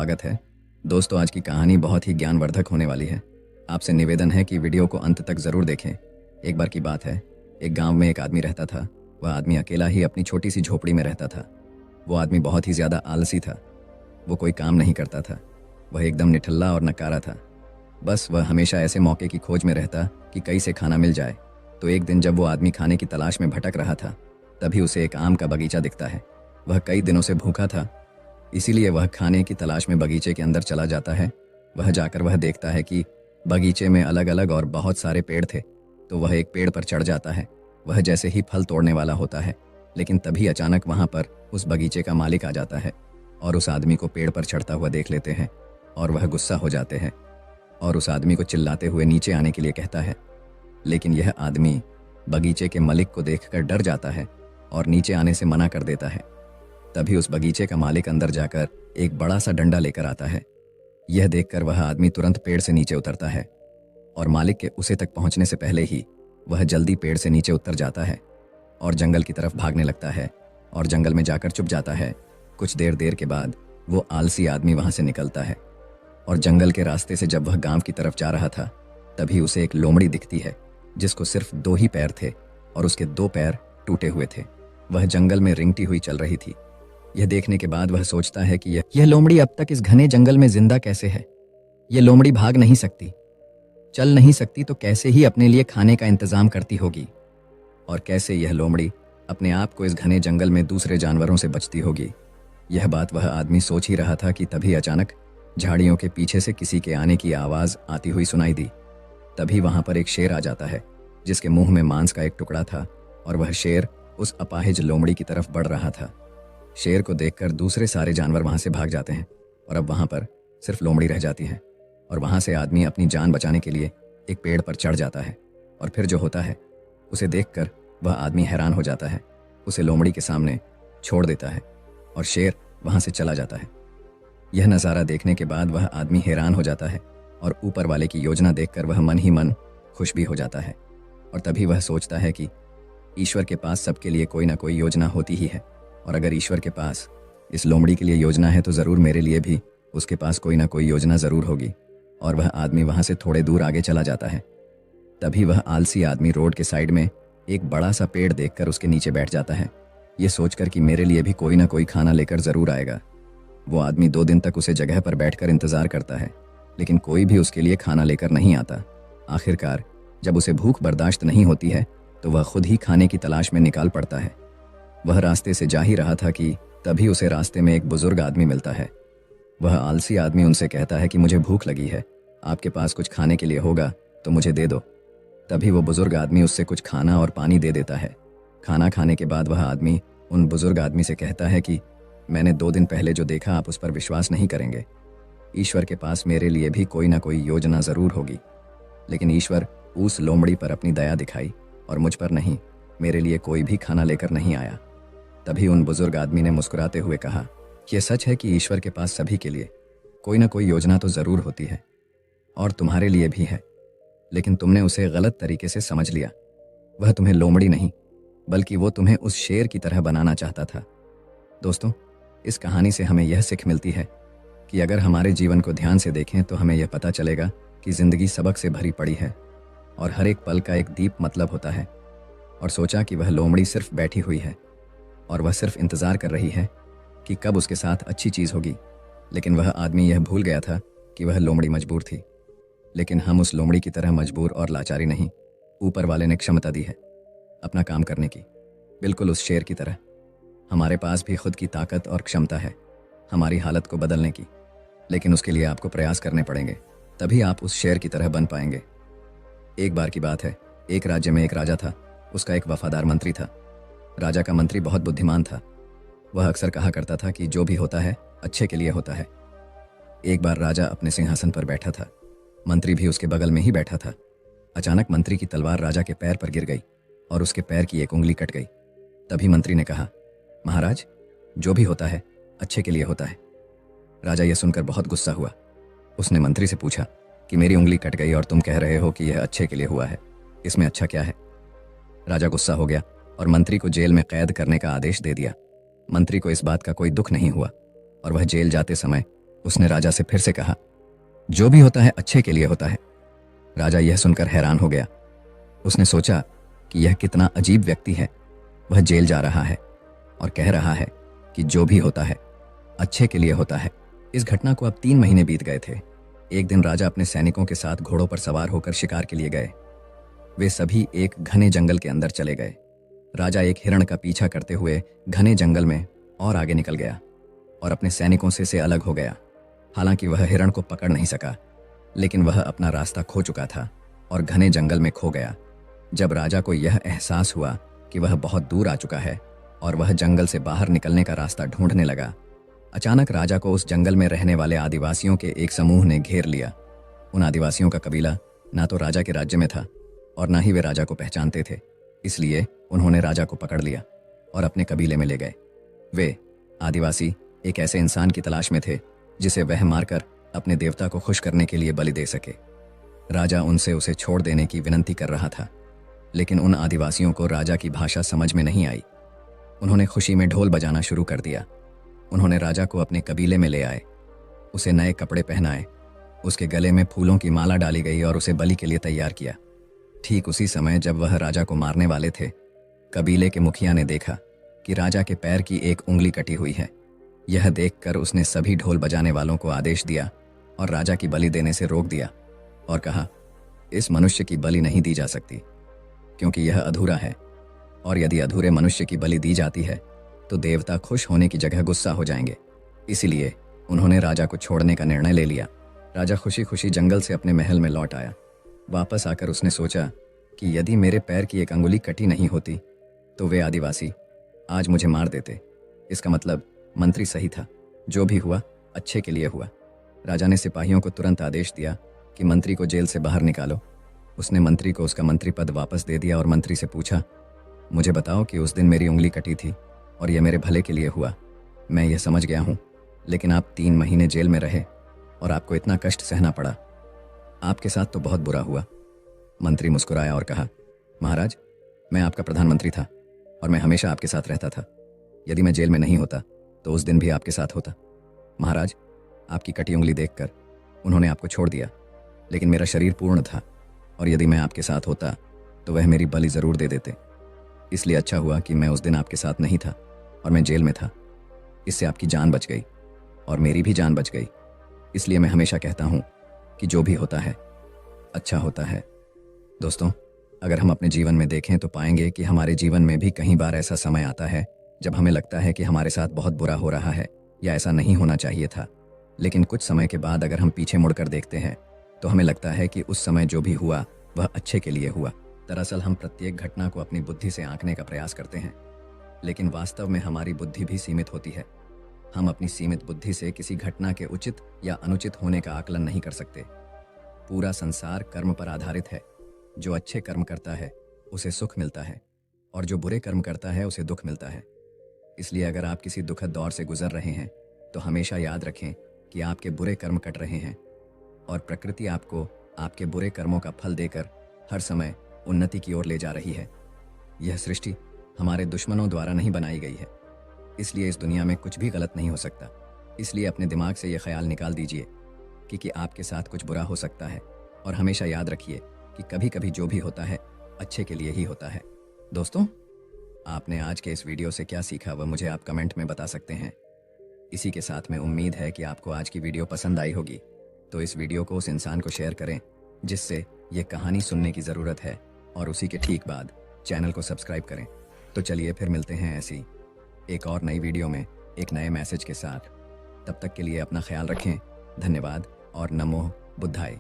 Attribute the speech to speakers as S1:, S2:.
S1: स्वागत है। दोस्तों, आज की कहानी बहुत ही ज्ञानवर्धक होने वाली है। आपसे निवेदन है कि वीडियो को अंत तक ज़रूर देखें। एक बार की बात है, एक गांव में एक आदमी रहता था। वह आदमी अकेला ही अपनी छोटी सी झोपड़ी में रहता था। वो आदमी बहुत ही ज़्यादा आलसी था। वो कोई काम नहीं करता था। वह एकदम निठल्ला और नकारा था। बस वह हमेशा ऐसे मौके की खोज में रहता कि कहीं से खाना मिल जाए। तो एक दिन जब वो आदमी खाने की तलाश में भटक रहा था, तभी उसे एक आम का बगीचा दिखता है। वह कई दिनों से भूखा था, इसीलिए वह खाने की तलाश में बगीचे के अंदर चला जाता है। वह देखता है कि बगीचे में अलग अलग और बहुत सारे पेड़ थे। तो वह एक पेड़ पर चढ़ जाता है। वह जैसे ही फल तोड़ने वाला होता है, लेकिन तभी अचानक वहाँ पर उस बगीचे का मालिक आ जाता है और उस आदमी को पेड़ पर चढ़ता हुआ देख लेते हैं और वह गुस्सा हो जाते हैं और उस आदमी को चिल्लाते हुए नीचे आने के लिए कहता है। लेकिन यह आदमी बगीचे के मालिक को देखकर डर जाता है और नीचे आने से मना कर देता है। तभी उस बगीचे का मालिक अंदर जाकर एक बड़ा सा डंडा लेकर आता है। यह देखकर वह आदमी तुरंत पेड़ से नीचे उतरता है और मालिक के उसे तक पहुंचने से पहले ही वह जल्दी पेड़ से नीचे उतर जाता है और जंगल की तरफ भागने लगता है और जंगल में जाकर छुप जाता है। कुछ देर के बाद वो आलसी आदमी वहां से निकलता है और जंगल के रास्ते से जब वह गांव की तरफ जा रहा था, तभी उसे एक लोमड़ी दिखती है जिसको सिर्फ 2 ही पैर थे और उसके 2 पैर टूटे हुए थे। वह जंगल में रेंगती हुई चल रही थी। यह देखने के बाद वह सोचता है कि यह लोमड़ी अब तक इस घने जंगल में जिंदा कैसे है। यह लोमड़ी भाग नहीं सकती, चल नहीं सकती, तो कैसे ही अपने लिए खाने का इंतजाम करती होगी और कैसे यह लोमड़ी अपने आप को इस घने जंगल में दूसरे जानवरों से बचती होगी। यह बात वह आदमी सोच ही रहा था कि तभी अचानक झाड़ियों के पीछे से किसी के आने की आवाज आती हुई सुनाई दी। तभी वहां पर एक शेर आ जाता है जिसके मुंह में मांस का एक टुकड़ा था और वह शेर उस अपाहिज लोमड़ी की तरफ बढ़ रहा था। शेर को देखकर दूसरे सारे जानवर वहां से भाग जाते हैं और अब वहां पर सिर्फ लोमड़ी रह जाती है और वहां से आदमी अपनी जान बचाने के लिए एक पेड़ पर चढ़ जाता है और फिर जो होता है उसे देखकर वह आदमी हैरान हो जाता है। उसे लोमड़ी के सामने छोड़ देता है और शेर वहां से चला जाता है। यह नज़ारा देखने के बाद वह आदमी हैरान हो जाता है और ऊपर वाले की योजना देखकर वह मन ही मन खुश भी हो जाता है। और तभी वह सोचता है कि ईश्वर के पास सबके लिए कोई ना कोई योजना होती ही है और अगर ईश्वर के पास इस लोमड़ी के लिए योजना है तो ज़रूर मेरे लिए भी उसके पास कोई ना कोई योजना ज़रूर होगी। और वह आदमी वहाँ से थोड़े दूर आगे चला जाता है। तभी वह आलसी आदमी रोड के साइड में एक बड़ा सा पेड़ देखकर उसके नीचे बैठ जाता है, ये सोचकर कि मेरे लिए भी कोई ना कोई खाना लेकर ज़रूर आएगा। वो आदमी 2 दिन तक उसे जगह पर बैठकर इंतज़ार करता है, लेकिन कोई भी उसके लिए खाना लेकर नहीं आता। आखिरकार जब उसे भूख बर्दाश्त नहीं होती है तो वह खुद ही खाने की तलाश में निकाल पड़ता है। वह रास्ते से जा ही रहा था कि तभी उसे रास्ते में एक बुजुर्ग आदमी मिलता है। वह आलसी आदमी उनसे कहता है कि मुझे भूख लगी है, आपके पास कुछ खाने के लिए होगा तो मुझे दे दो। तभी वो बुजुर्ग आदमी उससे कुछ खाना और पानी दे देता है। खाना खाने के बाद वह आदमी उन बुजुर्ग आदमी से कहता है कि मैंने 2 दिन पहले जो देखा आप उस पर विश्वास नहीं करेंगे। ईश्वर के पास मेरे लिए भी कोई ना कोई योजना ज़रूर होगी, लेकिन ईश्वर उस लोमड़ी पर अपनी दया दिखाई और मुझ पर नहीं, मेरे लिए कोई भी खाना लेकर नहीं आया। तभी उन बुजुर्ग आदमी ने मुस्कुराते हुए कहा, यह सच है कि ईश्वर के पास सभी के लिए कोई ना कोई योजना तो ज़रूर होती है और तुम्हारे लिए भी है, लेकिन तुमने उसे गलत तरीके से समझ लिया। वह तुम्हें लोमड़ी नहीं बल्कि वो तुम्हें उस शेर की तरह बनाना चाहता था। दोस्तों, इस कहानी से हमें यह सीख मिलती है कि अगर हमारे जीवन को ध्यान से देखें तो हमें यह पता चलेगा कि ज़िंदगी सबक से भरी पड़ी है और हर एक पल का एक दीप मतलब होता है। और सोचा कि वह लोमड़ी सिर्फ बैठी हुई है और वह सिर्फ इंतज़ार कर रही है कि कब उसके साथ अच्छी चीज़ होगी, लेकिन वह आदमी यह भूल गया था कि वह लोमड़ी मजबूर थी। लेकिन हम उस लोमड़ी की तरह मजबूर और लाचारी नहीं, ऊपर वाले ने क्षमता दी है अपना काम करने की, बिल्कुल उस शेर की तरह। हमारे पास भी खुद की ताकत और क्षमता है हमारी हालत को बदलने की, लेकिन उसके लिए आपको प्रयास करने पड़ेंगे, तभी आप उस शेर की तरह बन पाएंगे। एक बार की बात है, एक राज्य में एक राजा था। उसका एक वफादार मंत्री था। राजा का मंत्री बहुत बुद्धिमान था। वह अक्सर कहा करता था कि जो भी होता है अच्छे के लिए होता है। एक बार राजा अपने सिंहासन पर बैठा था, मंत्री भी उसके बगल में ही बैठा था। अचानक मंत्री की तलवार राजा के पैर पर गिर गई और उसके पैर की एक उंगली कट गई। तभी मंत्री ने कहा, महाराज, जो भी होता है अच्छे के लिए होता है। राजा यह सुनकर बहुत गुस्सा हुआ। उसने मंत्री से पूछा कि मेरी उंगली कट गई और तुम कह रहे हो कि यह अच्छे के लिए हुआ है, इसमें अच्छा क्या है? राजा गुस्सा हो गया और मंत्री को जेल में कैद करने का आदेश दे दिया। मंत्री को इस बात का कोई दुख नहीं हुआ और वह जेल जाते समय उसने राजा से फिर से कहा, जो भी होता है अच्छे के लिए होता है। राजा यह सुनकर हैरान हो गया। उसने सोचा कि यह कितना अजीब व्यक्ति है। वह जेल जा रहा है और कह रहा है कि जो भी होता है अच्छे के लिए होता है। इस घटना को अब 3 महीने बीत गए थे। एक दिन राजा अपने सैनिकों के साथ घोड़ों पर सवार होकर शिकार के लिए गए। वे सभी एक घने जंगल के अंदर चले गए। राजा एक हिरण का पीछा करते हुए घने जंगल में और आगे निकल गया और अपने सैनिकों से अलग हो गया। हालांकि वह हिरण को पकड़ नहीं सका, लेकिन वह अपना रास्ता खो चुका था और घने जंगल में खो गया। जब राजा को यह एहसास हुआ कि वह बहुत दूर आ चुका है और वह जंगल से बाहर निकलने का रास्ता ढूंढने लगा, अचानक राजा को उस जंगल में रहने वाले आदिवासियों के एक समूह ने घेर लिया। उन आदिवासियों का कबीला ना तो राजा के राज्य में था और ना ही वे राजा को पहचानते थे। इसलिए उन्होंने राजा को पकड़ लिया और अपने कबीले में ले गए। वे आदिवासी एक ऐसे इंसान की तलाश में थे जिसे वह मारकर अपने देवता को खुश करने के लिए बलि दे सके। राजा उनसे उसे छोड़ देने की विनती कर रहा था, लेकिन उन आदिवासियों को राजा की भाषा समझ में नहीं आई। उन्होंने खुशी में ढोल बजाना शुरू कर दिया। उन्होंने राजा को अपने कबीले में ले आए, उसे नए कपड़े पहनाए, उसके गले में फूलों की माला डाली गई और उसे बलि के लिए तैयार किया। ठीक उसी समय जब वह राजा को मारने वाले थे, कबीले के मुखिया ने देखा कि राजा के पैर की एक उंगली कटी हुई है। यह देखकर उसने सभी ढोल बजाने वालों को आदेश दिया और राजा की बलि देने से रोक दिया और कहा, इस मनुष्य की बलि नहीं दी जा सकती क्योंकि यह अधूरा है, और यदि अधूरे मनुष्य की बलि दी जाती है तो देवता खुश होने की जगह गुस्सा हो जाएंगे। इसीलिए उन्होंने राजा को छोड़ने का निर्णय ले लिया। राजा खुशी खुशी जंगल से अपने महल में लौट आया। वापस आकर उसने सोचा कि यदि मेरे पैर की एक अंगुली कटी नहीं होती तो वे आदिवासी आज मुझे मार देते। इसका मतलब मंत्री सही था, जो भी हुआ अच्छे के लिए हुआ। राजा ने सिपाहियों को तुरंत आदेश दिया कि मंत्री को जेल से बाहर निकालो। उसने मंत्री को उसका मंत्री पद वापस दे दिया और मंत्री से पूछा, मुझे बताओ कि उस दिन मेरी उंगली कटी थी और यह मेरे भले के लिए हुआ। मैं यह समझ गया हूँ, लेकिन आप 3 महीने जेल में रहे और आपको इतना कष्ट सहना पड़ा। आपके साथ तो बहुत बुरा हुआ। मंत्री मुस्कुराया और कहा, महाराज, मैं आपका प्रधानमंत्री था और मैं हमेशा आपके साथ रहता था। यदि मैं जेल में नहीं होता तो उस दिन भी आपके साथ होता। महाराज, आपकी कटी उंगली देखकर उन्होंने आपको छोड़ दिया, लेकिन मेरा शरीर पूर्ण था और यदि मैं आपके साथ होता तो वह मेरी बलि जरूर दे देते। इसलिए अच्छा हुआ कि मैं उस दिन आपके साथ नहीं था और मैं जेल में था। इससे आपकी जान बच गई और मेरी भी जान बच गई। इसलिए मैं हमेशा कहता हूँ कि जो भी होता है अच्छा होता है। दोस्तों, अगर हम अपने जीवन में देखें तो पाएंगे कि हमारे जीवन में भी कई बार ऐसा समय आता है जब हमें लगता है कि हमारे साथ बहुत बुरा हो रहा है या ऐसा नहीं होना चाहिए था। लेकिन कुछ समय के बाद अगर हम पीछे मुड़कर देखते हैं तो हमें लगता है कि उस समय जो भी हुआ वह अच्छे के लिए हुआ। दरअसल हम प्रत्येक घटना को अपनी बुद्धि से आंकने का प्रयास करते हैं, लेकिन वास्तव में हमारी बुद्धि भी सीमित होती है। हम अपनी सीमित बुद्धि से किसी घटना के उचित या अनुचित होने का आकलन नहीं कर सकते। पूरा संसार कर्म पर आधारित है। जो अच्छे कर्म करता है उसे सुख मिलता है और जो बुरे कर्म करता है उसे दुख मिलता है। इसलिए अगर आप किसी दुखद दौर से गुजर रहे हैं तो हमेशा याद रखें कि आपके बुरे कर्म कट रहे हैं और प्रकृति आपको आपके बुरे कर्मों का फल देकर हर समय उन्नति की ओर ले जा रही है। यह सृष्टि हमारे दुश्मनों द्वारा नहीं बनाई गई है, इसलिए इस दुनिया में कुछ भी गलत नहीं हो सकता। इसलिए अपने दिमाग से यह ख्याल निकाल दीजिए कि आपके साथ कुछ बुरा हो सकता है, और हमेशा याद रखिए कि कभी कभी जो भी होता है अच्छे के लिए ही होता है। दोस्तों, आपने आज के इस वीडियो से क्या सीखा वह मुझे आप कमेंट में बता सकते हैं। इसी के साथ में उम्मीद है कि आपको आज की वीडियो पसंद आई होगी, तो इस वीडियो को उस इंसान को शेयर करें जिससे ये कहानी सुनने की ज़रूरत है, और उसी के ठीक बाद चैनल को सब्सक्राइब करें। तो चलिए फिर मिलते हैं ऐसी एक और नई वीडियो में एक नए मैसेज के साथ। तब तक के लिए अपना ख्याल रखें। धन्यवाद और नमो बुद्धाय।